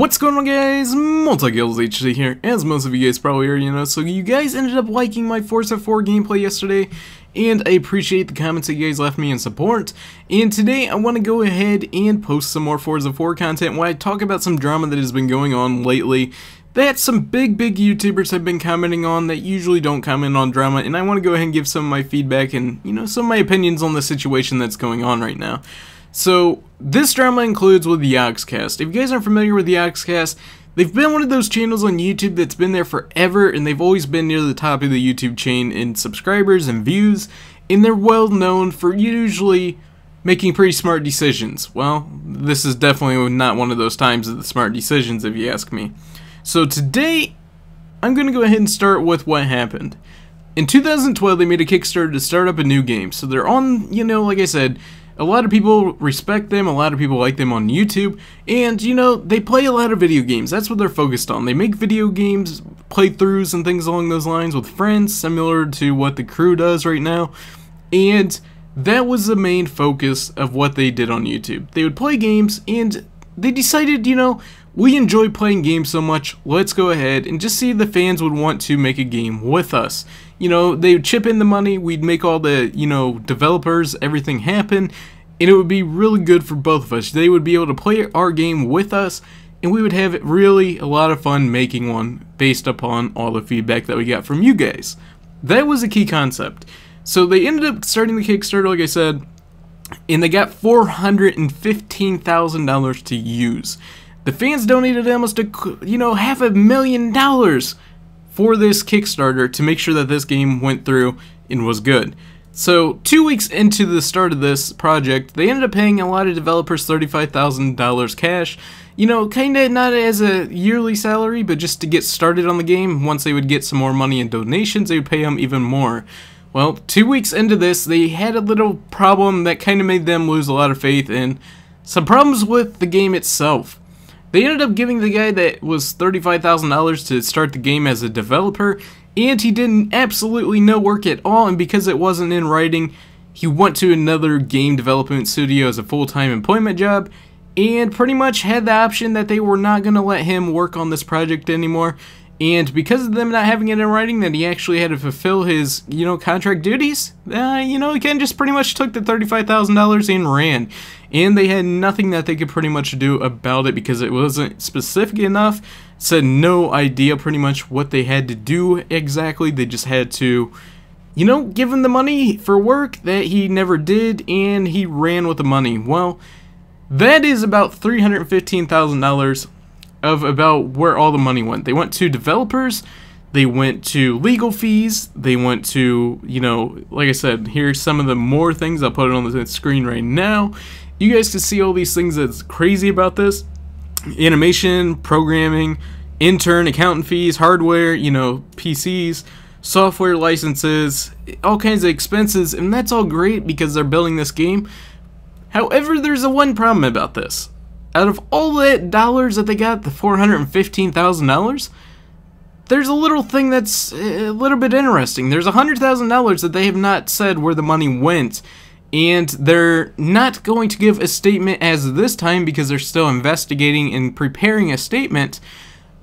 What's going on, guys? MultiKillsHD here, as most of you guys probably already know. So you guys ended up liking my Forza 4 gameplay yesterday, and I appreciate the comments that you guys left me in support. And today I want to go ahead and post some more Forza 4 content where I talk about some drama that has been going on lately that some big YouTubers have been commenting on that usually don't comment on drama, and I want to go ahead and give some of my feedback and, some of my opinions on the situation that's going on right now. So, this drama includes with the Yogscast. If you guys aren't familiar with the Yogscast, they've been one of those channels on YouTube that's been there forever, and they've always been near the top of the YouTube chain in subscribers and views, and they're well known for usually making pretty smart decisions. Well, this is definitely not one of those times of the smart decisions, if you ask me. So today, I'm going to go ahead and start with what happened. In 2012, they made a Kickstarter to start up a new game, so they're on, like I said, a lot of people respect them, a lot of people like them on YouTube, and, they play a lot of video games. That's what they're focused on. They make video games, playthroughs, and things along those lines with friends, similar to what the crew does right now, and that was the main focus of what they did on YouTube. They would play games, and they decided, we enjoy playing games so much, let's go ahead and just see if the fans would want to make a game with us. They would chip in the money, we'd make all the, developers, everything happen, and it would be really good for both of us. They would be able to play our game with us, and we would have really a lot of fun making one based upon all the feedback that we got from you guys. That was a key concept. So they ended up starting the Kickstarter, like I said, and they got $415,000 to use. The fans donated almost $500,000 for this Kickstarter to make sure that this game went through and was good. So 2 weeks into the start of this project, they ended up paying a lot of developers $35,000 cash. Kinda not as a yearly salary, but just to get started on the game. Once they would get some more money in donations, they would pay them even more. Well, 2 weeks into this, they had a little problem that kind of made them lose a lot of faith, and some problems with the game itself. They ended up giving the guy that was $35,000 to start the game as a developer, and he did absolutely no work at all, and because it wasn't in writing, he went to another game development studio as a full-time employment job, and pretty much had the option that they were not going to let him work on this project anymore. And because of them not having it in writing that he actually had to fulfill his, contract duties, he kind of just pretty much took the $35,000 and ran. And they had nothing that they could pretty much do about it because it wasn't specific enough. Said no idea pretty much what they had to do exactly. They just had to, give him the money for work that he never did, and he ran with the money. Well, that is about $315,000 of about where all the money went. They went to developers, they went to legal fees, they went to, like I said, here's some of the more things. I'll put it on the screen right now. You guys can see all these things that's crazy about this. Animation, programming, intern, accountant fees, hardware, PCs, software licenses, all kinds of expenses, and that's all great because they're building this game. However, there's a one problem about this. Out of all that dollars that they got, the $415,000, there's a little thing that's a little bit interesting. There's $100,000 that they have not said where the money went, and they're not going to give a statement as this time because they're still investigating and preparing a statement,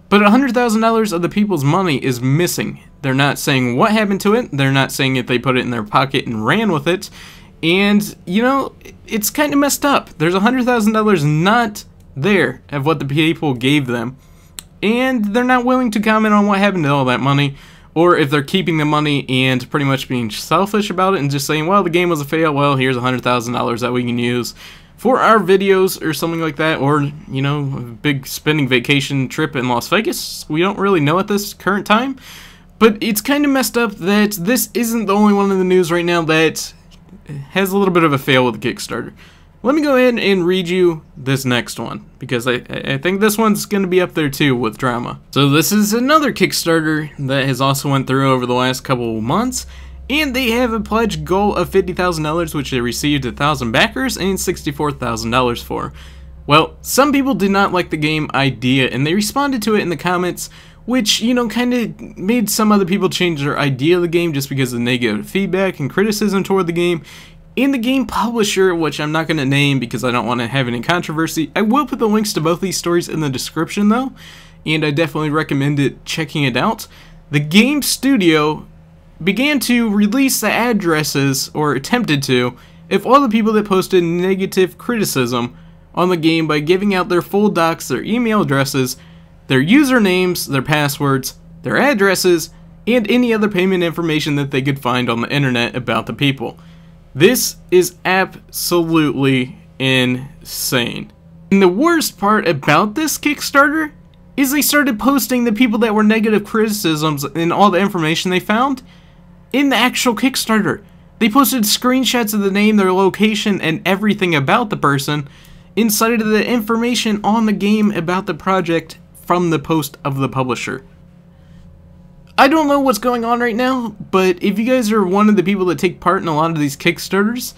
but $100,000 of the people's money is missing. They're not saying what happened to it, they're not saying if they put it in their pocket and ran with it, and, it's kind of messed up. There's $100,000 not there of what the people gave them, and they're not willing to comment on what happened to all that money, or if they're keeping the money and pretty much being selfish about it and just saying, well, the game was a fail, well, here's $100,000 that we can use for our videos or something like that, or, a big spending vacation trip in Las Vegas. We don't really know at this current time, but it's kind of messed up that this isn't the only one in the news right now that has a little bit of a fail with the Kickstarter. Let me go ahead and read you this next one, because I think this one's going to be up there too with drama. So this is another Kickstarter that has also went through over the last couple of months, and they have a pledge goal of $50,000, which they received 1,000 backers and $64,000 for. Well, some people did not like the game idea, and they responded to it in the comments, which, kind of made some other people change their idea of the game just because of negative feedback and criticism toward the game. and the game publisher, which I'm not going to name because I don't want to have any controversy. I will put the links to both these stories in the description though, and I definitely recommend checking it out. The game studio began to release the addresses, or attempted to, of all the people that posted negative criticism on the game by giving out their full docs, their email addresses, their usernames, their passwords, their addresses, and any other payment information that they could find on the internet about the people. This is absolutely insane. And the worst part about this Kickstarter is they started posting the people that were negative criticisms and all the information they found in the actual Kickstarter. They posted screenshots of the name, their location, and everything about the person inside of the information on the game about the project from the post of the publisher. I don't know what's going on right now, but if you guys are one of the people that take part in a lot of these Kickstarters,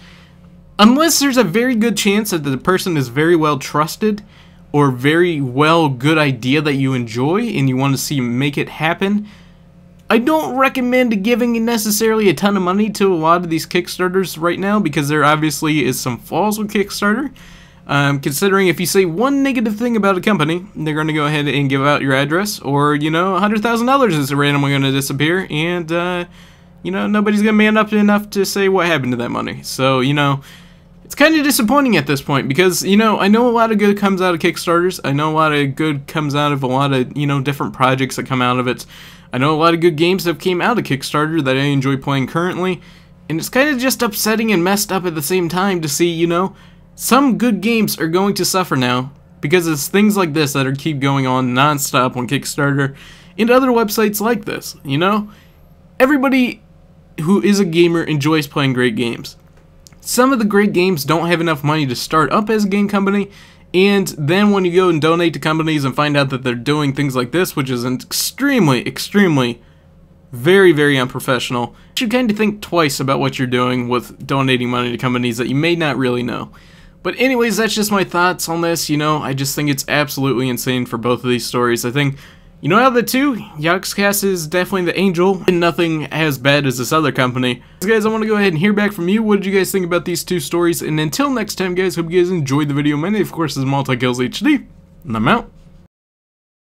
unless there's a very good chance that the person is very well trusted, or very well good idea that you enjoy and you want to see make it happen, I don't recommend giving necessarily a ton of money to a lot of these Kickstarters right now, because there obviously is some flaws with Kickstarter. Considering if you say one negative thing about a company, they're going to go ahead and give out your address, or, you know, $100,000 is randomly going to disappear, and, you know, nobody's going to man up enough to say what happened to that money. So, you know, it's kind of disappointing at this point, because, you know, I know a lot of good comes out of Kickstarters. I know a lot of good comes out of a lot of, you know, different projects that come out of it. I know a lot of good games that came out of Kickstarter that I enjoy playing currently, and it's kind of just upsetting and messed up at the same time to see, you know, some good games are going to suffer now because it's things like this that are keep going on non-stop on Kickstarter and other websites like this, you know? Everybody who is a gamer enjoys playing great games. Some of the great games don't have enough money to start up as a game company, and then when you go and donate to companies and find out that they're doing things like this, which is extremely, very, very unprofessional, you should kind of think twice about what you're doing with donating money to companies that you may not really know. But anyways, that's just my thoughts on this, you know. I just think it's absolutely insane for both of these stories. I think, you know, out of the two, Yogscast is definitely the angel, and nothing as bad as this other company. So guys, I want to go ahead and hear back from you. What did you guys think about these two stories? And until next time, guys, hope you guys enjoyed the video. My name, of course, is MultiKillsHD, and I'm out.